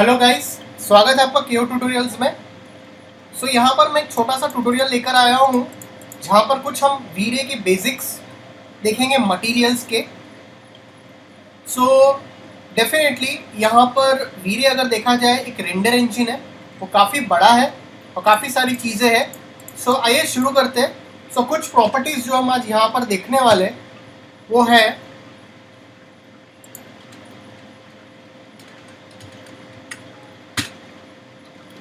Hello guys, स्वागत है आपका केओ ट्यूटोरियल्स में। यहाँ पर मैं एक छोटा सा ट्यूटोरियल लेकर आया हूँ जहाँ पर कुछ हम वीरे के बेसिक्स देखेंगे मटेरियल्स के। डेफिनेटली यहाँ पर वीरे अगर देखा जाए एक रेंडर इंजन है, वो काफ़ी बड़ा है और काफ़ी सारी चीज़ें हैं। आइए शुरू करते हैं। कुछ प्रॉपर्टीज़ जो हम आज यहाँ पर देखने वाले वो है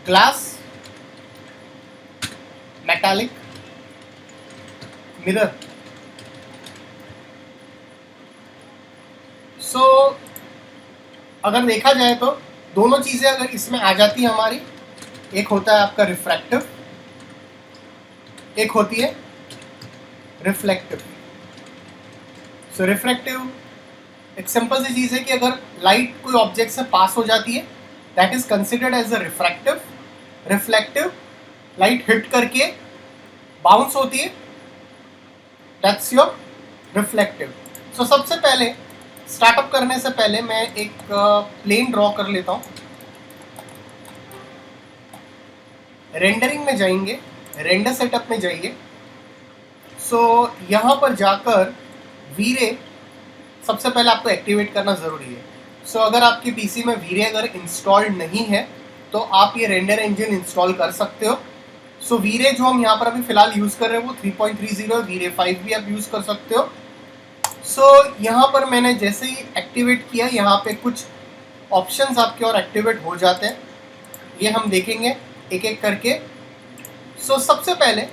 ग्लास, मेटालिक, मिरर। अगर देखा जाए तो दोनों चीज़ें अगर इसमें आ जाती है हमारी, एक होता है आपका रिफ्रैक्टिव, एक होती है रिफ्लेक्टिव। रिफ्रैक्टिव एक सिंपल सी चीज़ है कि अगर लाइट कोई ऑब्जेक्ट से पास हो जाती है, that is considered as a refractive. Reflective light hit करके बाउंस होती है, दैट्स योर रिफ्लेक्टिव। सबसे पहले स्टार्टअप करने से पहले मैं एक प्लेन ड्रॉ कर लेता हूँ। रेंडरिंग में जाएंगे, रेंडर सेटअप में जाइए। यहाँ पर जाकर वीरे सबसे पहले आपको एक्टिवेट करना ज़रूरी है। अगर आपके पीसी में वीरे अगर इंस्टॉल्ड नहीं है तो आप ये रेंडर इंजन इंस्टॉल कर सकते हो। वीरे जो हम यहाँ पर अभी फ़िलहाल यूज़ कर रहे हैं वो 3.30 है, वीरे 5 भी आप यूज़ कर सकते हो। यहाँ पर मैंने जैसे ही एक्टिवेट किया, यहाँ पे कुछ ऑप्शंस आपके और एक्टिवेट हो जाते हैं, ये हम देखेंगे एक एक करके। सबसे पहले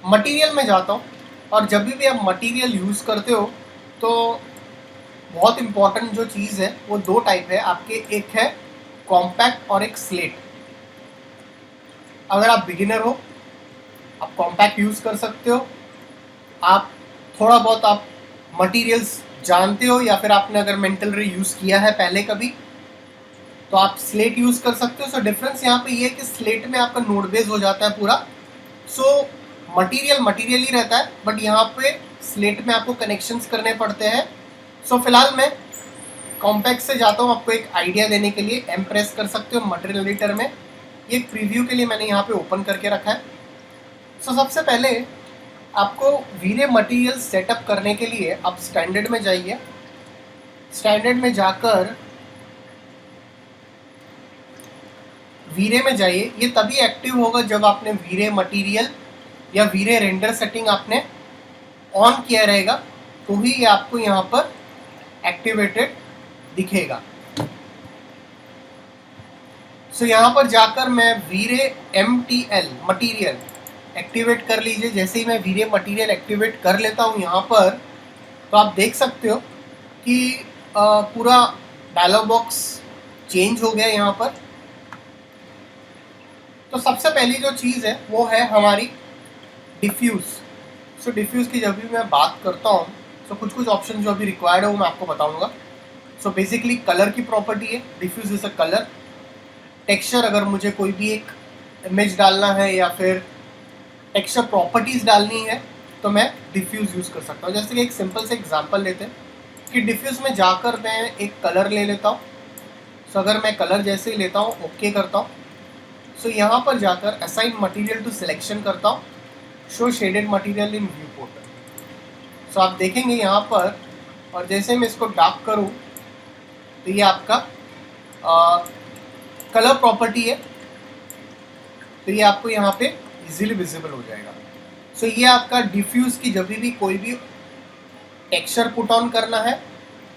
मटेरियल में जाता हूँ, और जब भी आप मटेरियल यूज़ करते हो तो बहुत इम्पॉर्टेंट जो चीज़ है वो दो टाइप है आपके, एक है कॉम्पैक्ट और एक स्लेट। अगर आप बिगिनर हो आप कॉम्पैक्ट यूज़ कर सकते हो, आप थोड़ा बहुत आप मटेरियल्स जानते हो या फिर आपने अगर मेंटल रे यूज़ किया है पहले कभी तो आप स्लेट यूज़ कर सकते हो। डिफरेंस यहाँ पे ये है कि स्लेट में आपका नोड बेस हो जाता है पूरा। मटेरियल ही रहता है, बट यहाँ पे स्लेट में आपको कनेक्शंस करने पड़ते हैं। फिलहाल मैं कॉम्पैक्ट से जाता हूँ आपको एक आइडिया देने के लिए। एम प्रेस कर सकते हो मटेरियल एडिटर में, ये प्रीव्यू के लिए मैंने यहाँ पे ओपन करके रखा है। सबसे पहले आपको वीरे मटेरियल सेटअप करने के लिए आप स्टैंडर्ड में जाइए। स्टैंडर्ड में जाकर वीरे में जाइए। ये तभी एक्टिव होगा जब आपने वीरे मटेरियल या वीरे रेंडर सेटिंग आपने ऑन किया रहेगा, तो ही ये आपको यहाँ पर एक्टिवेटेड दिखेगा। यहाँ पर जाकर मैं वीरे MTL मटेरियल एक्टिवेट कर लीजिए। जैसे ही मैं वीरे मटेरियल एक्टिवेट कर लेता हूँ यहाँ पर, तो आप देख सकते हो कि पूरा डायलॉग बॉक्स चेंज हो गया यहाँ पर। तो सबसे पहली जो चीज़ है वो है हमारी डिफ्यूज़। डिफ्यूज़ की जब भी मैं बात करता हूँ कुछ कुछ ऑप्शन जो अभी रिक्वायर्ड है वो मैं आपको बताऊँगा। बेसिकली कलर की प्रॉपर्टी है, diffuse is a colour. Texture, अगर मुझे कोई भी एक इमेज डालना है या फिर टेक्सचर प्रॉपर्टीज़ डालनी है तो मैं डिफ्यूज़ यूज़ कर सकता हूँ। जैसे कि एक सिंपल से एग्जांपल लेते हैं कि डिफ्यूज़ में जाकर मैं एक कलर ले लेता हूँ। अगर मैं कलर जैसे ही लेता हूँ, ओके करता हूँ, यहाँ पर जाकर असाइन मटेरियल टू सिलेक्शन करता हूँ, show shaded material in view portal. आप देखेंगे यहाँ पर, और जैसे मैं इसको डार्क करूँ तो ये आपका कलर प्रॉपर्टी है, तो ये आपको यहाँ पे इजीली विजिबल हो जाएगा। ये आपका डिफ्यूज़ की जब भी कोई भी टेक्सचर पुट ऑन करना है,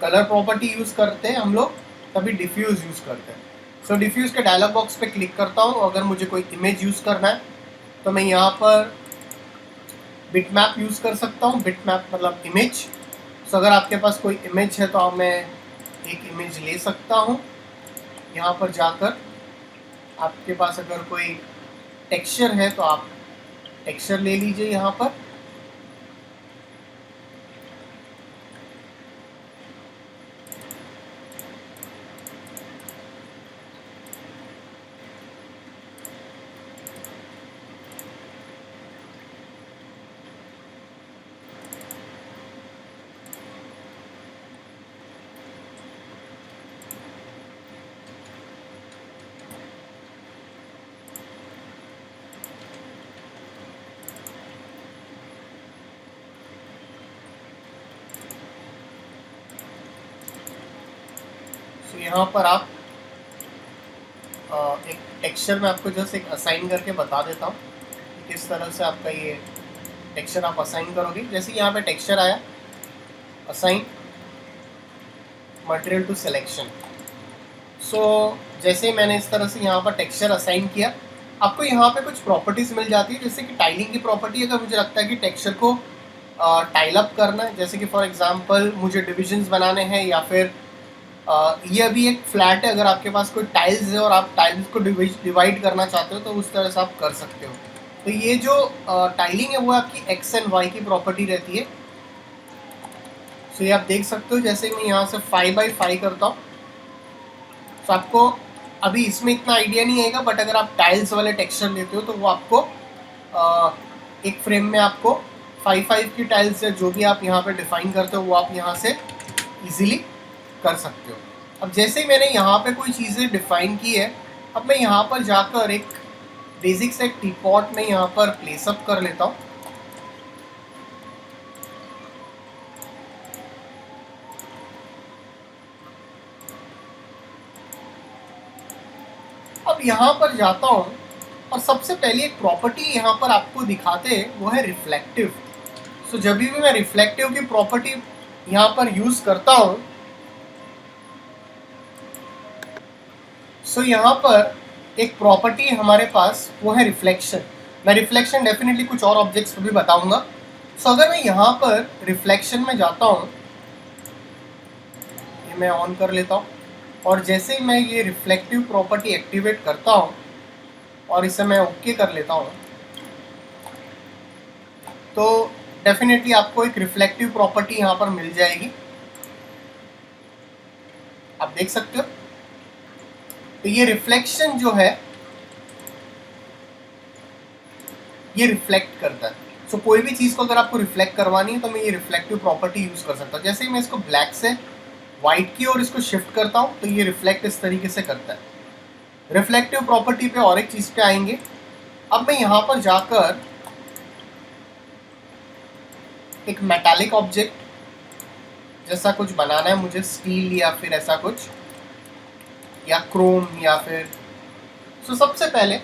कलर प्रॉपर्टी यूज़ करते हैं हम लोग, तभी डिफ्यूज़ यूज़ करते हैं। डिफ्यूज़ के डायलॉग बॉक्स पे क्लिक करता हूँ। अगर मुझे कोई इमेज यूज़ करना है तो मैं यहाँ पर बिटमैप यूज़ कर सकता हूँ। बिटमैप मतलब इमेज। अगर आपके पास कोई इमेज है तो मैं एक इमेज ले सकता हूँ। यहाँ पर जाकर आपके पास अगर कोई टेक्सचर है तो आप टेक्सचर ले लीजिए यहाँ पर। तो यहाँ पर आप एक टेक्सचर में आपको जस्ट एक असाइन करके बता देता हूँ कि किस तरह से आपका ये टेक्सचर आप असाइन करोगे। जैसे यहाँ पे टेक्सचर आया, असाइन मटेरियल टू सिलेक्शन। सो जैसे ही मैंने इस तरह से यहाँ पर टेक्सचर असाइन किया, आपको यहाँ पे कुछ प्रॉपर्टीज़ मिल जाती है, जैसे कि टाइलिंग की प्रॉपर्टी। अगर मुझे लगता है कि टेक्सचर को टाइल अप करना है, जैसे कि फॉर एग्जांपल मुझे डिविजन्स बनाने हैं, या फिर ये अभी एक फ्लैट है, अगर आपके पास कोई टाइल्स है और आप टाइल्स को डिवाइड करना चाहते हो तो उस तरह से आप कर सकते हो। तो ये जो टाइलिंग है वो आपकी एक्स एंड वाई की प्रॉपर्टी रहती है। सो ये आप देख सकते हो, जैसे मैं यहाँ से 5x5 करता हूँ, तो आपको अभी इसमें इतना आइडिया नहीं आएगा, बट अगर आप टाइल्स वाले टेक्सचर लेते हो तो वो आपको एक फ्रेम में आपको 5x5 की टाइल्स या जो भी आप यहाँ पे डिफाइन करते हो वो आप यहाँ से इजीली कर सकते हो। अब जैसे ही मैंने यहाँ पे कोई चीज़ें डिफाइन की है, अब मैं यहाँ पर जाकर एक बेसिक से एक टीपॉट में यहाँ पर प्लेसअप कर लेता हूँ। अब यहाँ पर जाता हूँ और सबसे पहले एक प्रॉपर्टी यहाँ पर आपको दिखाते हैं, वो है रिफ्लेक्टिव। सो जब भी मैं रिफ्लेक्टिव की प्रॉपर्टी यहाँ पर यूज़ करता हूँ, सो यहाँ पर एक प्रॉपर्टी हमारे पास वो है रिफ्लेक्शन। मैं रिफ्लेक्शन डेफिनेटली कुछ और ऑब्जेक्ट्स पर भी बताऊंगा। सो अगर मैं यहाँ पर रिफ्लेक्शन में जाता हूँ, ये मैं ऑन कर लेता हूँ, और जैसे ही मैं ये रिफ्लेक्टिव प्रॉपर्टी एक्टिवेट करता हूँ और इसे मैं ओके कर लेता हूँ, तो डेफिनेटली आपको एक रिफ्लेक्टिव प्रॉपर्टी यहाँ पर मिल जाएगी, आप देख सकते हो। तो ये रिफ्लेक्शन जो है ये रिफ्लेक्ट करता है। सो कोई भी चीज़ को अगर आपको रिफ्लेक्ट करवानी है तो मैं ये रिफ्लेक्टिव प्रॉपर्टी यूज़ कर सकता हूँ। जैसे ही मैं इसको ब्लैक से वाइट की ओर इसको शिफ्ट करता हूँ तो ये रिफ्लेक्ट इस तरीके से करता है। रिफ्लेक्टिव प्रॉपर्टी पे और एक चीज़ पे आएंगे। अब मैं यहाँ पर जाकर एक मेटालिक ऑब्जेक्ट जैसा कुछ बनाना है मुझे, स्टील या फिर ऐसा कुछ, या क्रोम या फिर, सो सबसे पहले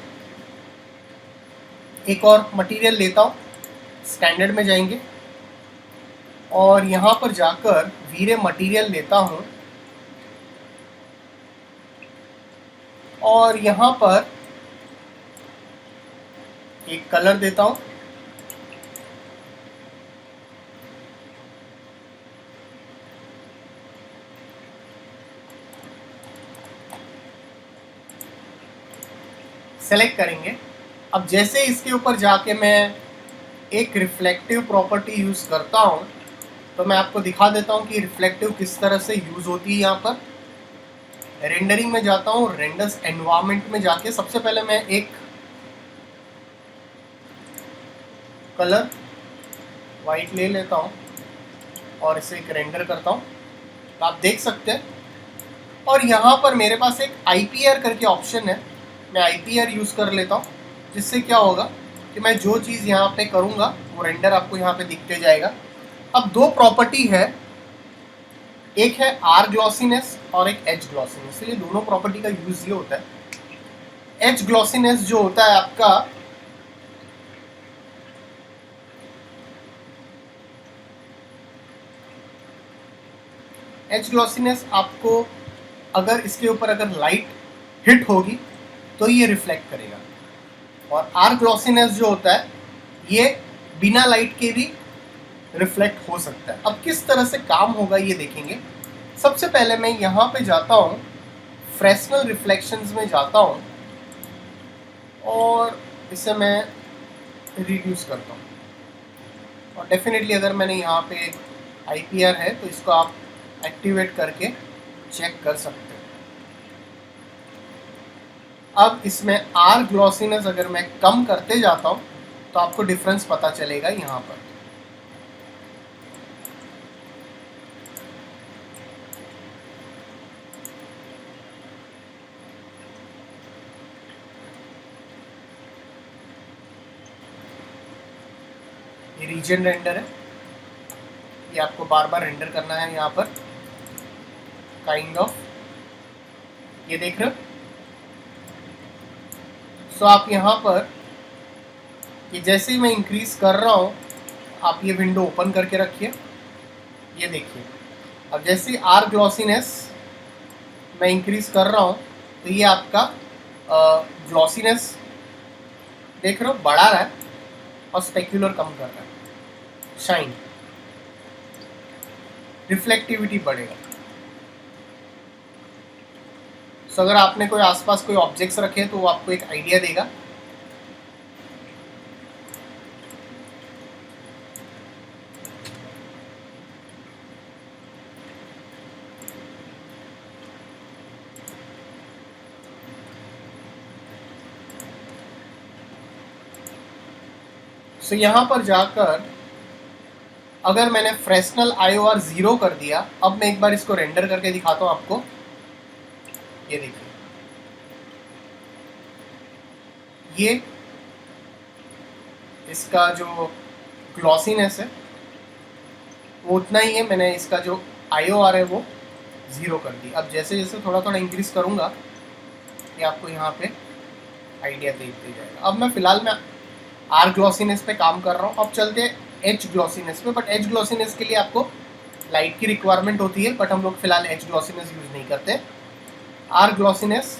एक और मटेरियल लेता हूँ, स्टैंडर्ड में जाएंगे और यहाँ पर जाकर वीरे मटेरियल लेता हूँ और यहाँ पर एक कलर देता हूँ। सेलेक्ट करेंगे। अब जैसे इसके ऊपर जाके मैं एक रिफ्लेक्टिव प्रॉपर्टी यूज़ करता हूँ तो मैं आपको दिखा देता हूँ कि रिफ्लेक्टिव किस तरह से यूज़ होती है। यहाँ पर रेंडरिंग में जाता हूँ, रेंडर्स एनवायरनमेंट में जाके सबसे पहले मैं एक कलर वाइट ले लेता हूँ और इसे एक रेंडर करता हूँ, तो आप देख सकते हैं। और यहाँ पर मेरे पास एक IPR करके ऑप्शन है, मैं IPR यूज़ कर लेता हूँ, जिससे क्या होगा कि मैं जो चीज़ यहाँ पे करूँगा वो रेंडर आपको यहाँ पे दिखते जाएगा। अब दो प्रॉपर्टी है, एक है R ग्लॉसीनेस और एक H ग्लॉसीनेस। ये दोनों प्रॉपर्टी का यूज़ ये होता है। H ग्लॉसीनेस जो होता है आपका, H ग्लॉसीनेस आपको अगर इसके ऊपर अगर लाइट हिट होगी तो ये रिफ्लेक्ट करेगा, और R ग्लॉसीनेस जो होता है ये बिना लाइट के भी रिफ्लेक्ट हो सकता है। अब किस तरह से काम होगा ये देखेंगे। सबसे पहले मैं यहाँ पे जाता हूँ, फ्रेस्नेल रिफ्लेक्शंस में जाता हूँ और इसे मैं रिड्यूस करता हूँ, और डेफिनेटली अगर मैंने यहाँ पे IPR है तो इसको आप एक्टिवेट करके चेक कर सकते हो। अब इसमें R ग्लॉसीनेस अगर मैं कम करते जाता हूँ तो आपको डिफरेंस पता चलेगा यहाँ पर। ये रीजन रेंडर है, ये आपको बार बार रेंडर करना है यहाँ पर, काइंड ऑफ। ये देख रहे हो। सो आप यहाँ पर ये जैसे ही मैं इंक्रीज कर रहा हूँ, आप ये विंडो ओपन करके रखिए। ये देखिए, अब जैसे ही आर ग्लॉसीनेस मैं इंक्रीज कर रहा हूँ तो ये आपका ग्लॉसीनेस देख रहे हो बढ़ा रहा है और स्पेक्युलर कम कर रहा है, शाइन, रिफ्लेक्टिविटी बढ़ेगा। सो अगर आपने कोई आसपास कोई ऑब्जेक्ट्स रखे तो वो आपको एक आइडिया देगा। सो यहाँ पर जाकर अगर मैंने फ्रेस्नल IOR 0 कर दिया, अब मैं एक बार इसको रेंडर करके दिखाता हूँ आपको। ये देखिए, ये इसका जो ग्लॉसीनेस है वो उतना ही है, मैंने इसका जो IOR है वो 0 कर दी। अब जैसे जैसे थोड़ा थोड़ा इंक्रीज करूँगा ये आपको यहाँ पे आइडिया देते जाएगा। अब मैं फ़िलहाल मैं आर ग्लॉसीनेस पे काम कर रहा हूँ। अब चलते हैं एच ग्लॉसीनेस पे, बट एच ग्लॉसीनेस के लिए आपको लाइट की रिक्वायरमेंट होती है, बट हम लोग फिलहाल एच ग्लॉसीनेस यूज़ नहीं करते। आर ग्लॉसीनेस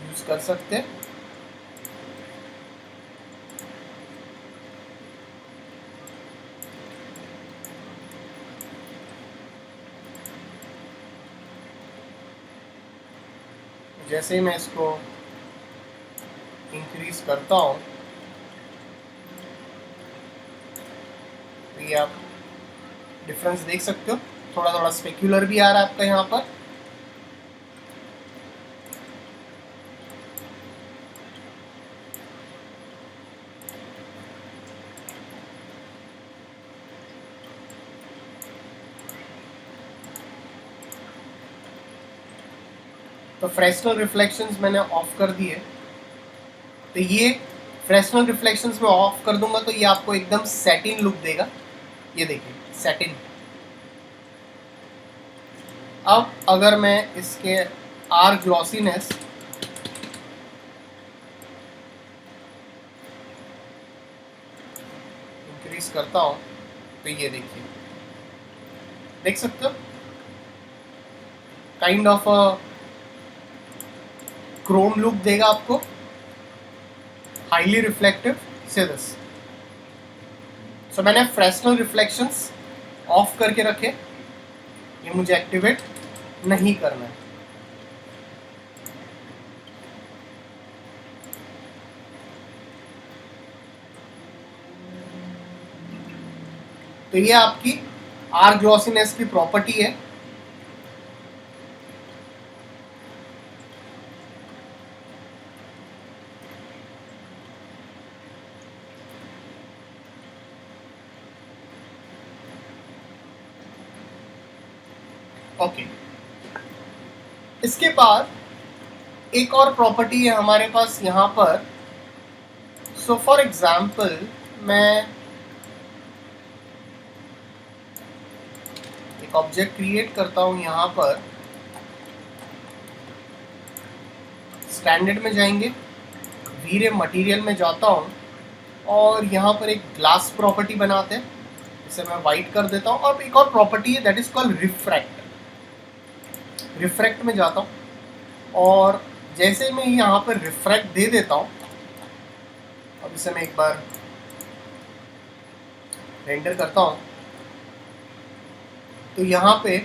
यूज़ कर सकते हैं। जैसे ही मैं इसको इंक्रीज करता हूँ तो ये आप डिफरेंस देख सकते हो, थोड़ा थोड़ा स्पेक्युलर भी आ रहा है आपका यहाँ पर। तो फ्रेस्नल रिफ्लेक्शंस मैंने ऑफ कर दिए, तो ये फ्रेस्नल रिफ्लेक्शंस में ऑफ कर दूंगा तो ये आपको एकदम सैटिन लुक देगा। ये देखिए सैटिन। अब अगर मैं इसके आर ग्लॉसीनेस इंक्रीज करता हूँ तो ये देखिए, देख सकते हो काइंड ऑफ क्रोम लुक देगा आपको, हाईली रिफ्लेक्टिव से दिस। सो मैंने फ्रेस्नल रिफ्लेक्शंस ऑफ करके रखे, ये मुझे एक्टिवेट नहीं करना है। तो ये आपकी आर ग्लॉसीनेस की प्रॉपर्टी है। ओके, इसके बाद एक और प्रॉपर्टी है हमारे पास यहाँ पर। सो फॉर एग्जाम्पल मैं एक ऑब्जेक्ट क्रिएट करता हूँ यहाँ पर, स्टैंडर्ड में जाएंगे, वीरे मटेरियल में जाता हूँ और यहाँ पर एक ग्लास प्रॉपर्टी बनाते हैं, इसे मैं वाइट कर देता हूँ। और एक और प्रॉपर्टी है that is called refract. Refract में जाता हूँ और जैसे मैं यहाँ पर रिफ्रैक्ट दे देता हूँ, अब इसे मैं एक बार रेंडर करता हूँ तो यहाँ पे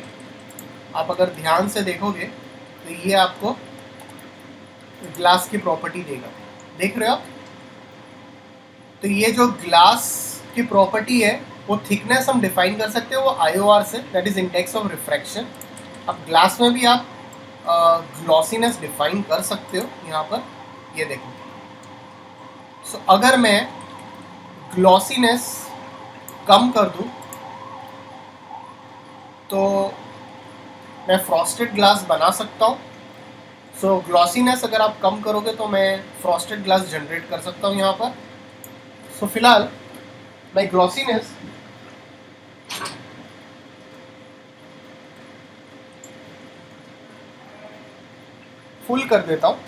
आप अगर ध्यान से देखोगे तो ये आपको ग्लास की प्रॉपर्टी देगा, देख रहे हो आप। तो ये जो ग्लास की प्रॉपर्टी है वो थिकनेस हम डिफाइन कर सकते हैं वो IOR से, that is index of refraction. अब ग्लास में भी आप ग्लॉसीनेस डिफाइन कर सकते हो यहाँ पर, ये देखो। सो अगर मैं ग्लॉसीनेस कम कर दूँ तो मैं फ्रॉस्टेड ग्लास बना सकता हूँ। सो ग्लॉसीनेस अगर आप कम करोगे तो मैं फ्रॉस्टेड ग्लास जनरेट कर सकता हूँ यहाँ पर। सो फिलहाल मैं ग्लॉसीनेस फुल कर देता हूँ।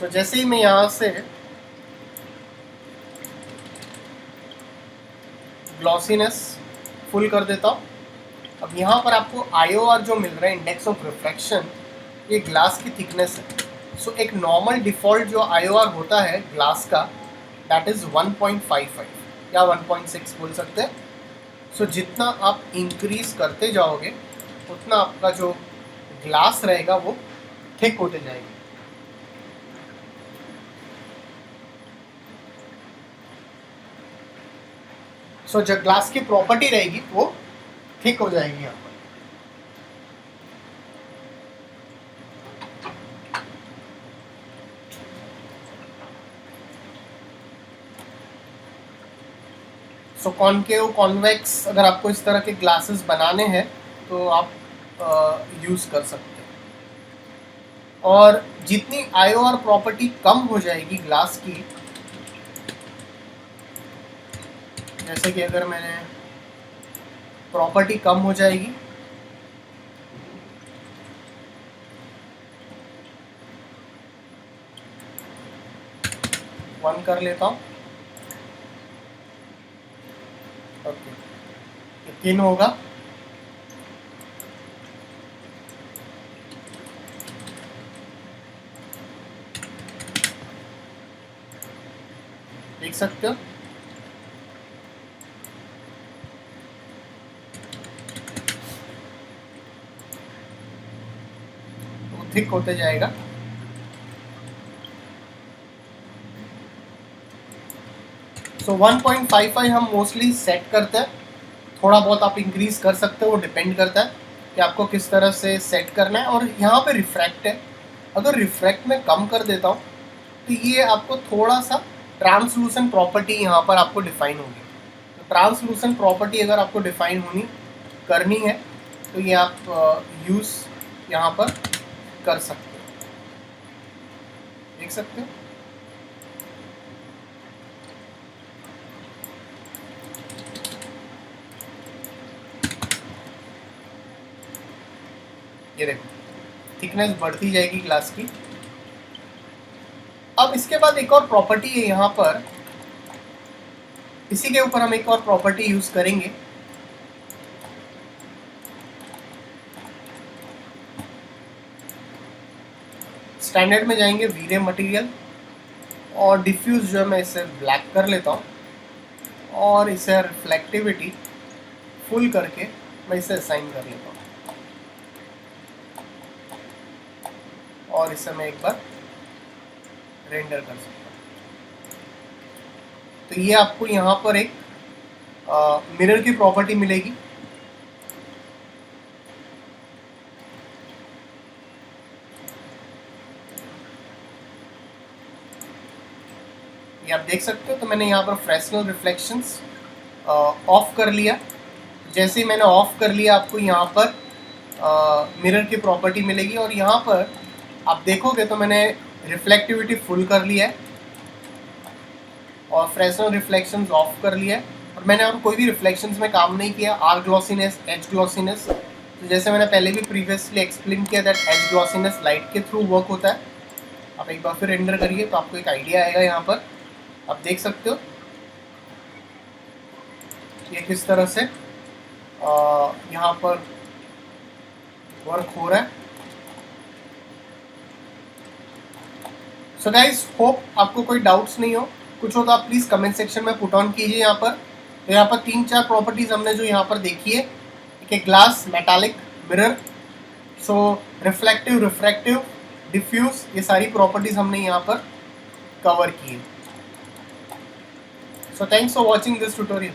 सो जैसे ही मैं यहाँ से ग्लॉसीनेस फुल कर देता हूँ, अब यहाँ पर आपको IOR जो मिल रहा है, इंडेक्स ऑफ रिफ्रैक्शन, ये ग्लास की थिकनेस है। सो एक नॉर्मल डिफ़ॉल्ट जो IOR होता है ग्लास का, दैट इज़ 1.55 या 1.6 बोल सकते हैं। सो जितना आप इंक्रीज़ करते जाओगे उतना आपका जो ग्लास रहेगा वो थिक होते जाएगी। सो जो ग्लास की प्रॉपर्टी रहेगी वो थिक हो जाएगी यहाँ पर। सो कॉनकेव कॉन्वेक्स अगर आपको इस तरह के ग्लासेस बनाने हैं तो आप यूज़ कर सकते हैं। और जितनी IOR प्रॉपर्टी कम हो जाएगी ग्लास की, जैसे कि अगर मैंने प्रॉपर्टी कम हो जाएगी, वन कर लेता हूँ, ओके, थिन होगा। देख सकते हो वो थिक होते जाएगा। सो 1.55 हम मोस्टली सेट करते हैं, थोड़ा बहुत आप इंक्रीज कर सकते हो, वो डिपेंड करता है कि आपको किस तरह से सेट करना है। और यहाँ पे रिफ्रैक्ट है, अगर रिफ्रैक्ट में कम कर देता हूँ तो ये आपको थोड़ा सा ट्रांसलूसेंट प्रॉपर्टी यहाँ पर आपको डिफाइन होगी। तो ट्रांसलूसेंट प्रॉपर्टी अगर आपको डिफाइन करनी है तो ये आप यूज़ यहाँ पर कर सकते हो, देख सकते हो। ये देखो थिकनेस बढ़ती जाएगी ग्लास की। अब इसके बाद एक और प्रॉपर्टी है यहाँ पर, इसी के ऊपर हम एक और प्रॉपर्टी यूज करेंगे। स्टैंडर्ड में जाएंगे, वीरे मटेरियल, और डिफ्यूज जो है मैं इसे ब्लैक कर लेता हूँ और इसे रिफ्लेक्टिविटी फुल करके मैं इसे असाइन कर लेता हूँ और इसे मैं एक बार रेंडर कर सकता हूँ। तो ये आपको यहाँ पर एक मिरर की प्रॉपर्टी मिलेगी। ये आप देख सकते हो। तो मैंने यहाँ पर फ्रेस्नेल रिफ्लेक्शंस ऑफ कर लिया। जैसे ही मैंने ऑफ कर लिया, आपको यहाँ पर मिरर की प्रॉपर्टी मिलेगी और यहाँ पर आप देखोगे तो मैंने रिफ्लेक्टिविटी फुल कर लिया है और फ्रेस्नेल रिफ्लेक्शंस ऑफ कर लिया है। और मैंने और कोई भी रिफ्लेक्शंस में काम नहीं किया। आर ग्लॉसीनेस, एच ग्लॉसीनेस, तो जैसे मैंने पहले भी प्रीवियसली एक्सप्लेन किया दैट एच ग्लॉसीनेस लाइट के थ्रू वर्क होता है। आप एक बार फिर रेंडर करिए तो आपको एक आइडिया आएगा। यहाँ पर आप देख सकते हो ये किस तरह से यहाँ पर वर्क हो रहा है। सो गाइस, होप आपको कोई डाउट्स नहीं हो। कुछ हो तो आप प्लीज़ कमेंट सेक्शन में पुट ऑन कीजिए। यहाँ पर तो यहाँ पर 3-4 प्रॉपर्टीज़ हमने जो यहाँ पर देखी है कि ग्लास, मेटालिक, मिरर, सो रिफ्लेक्टिव, रिफ्रैक्टिव, डिफ्यूज, ये सारी प्रॉपर्टीज़ हमने यहाँ पर कवर की है। So thanks for watching this tutorial.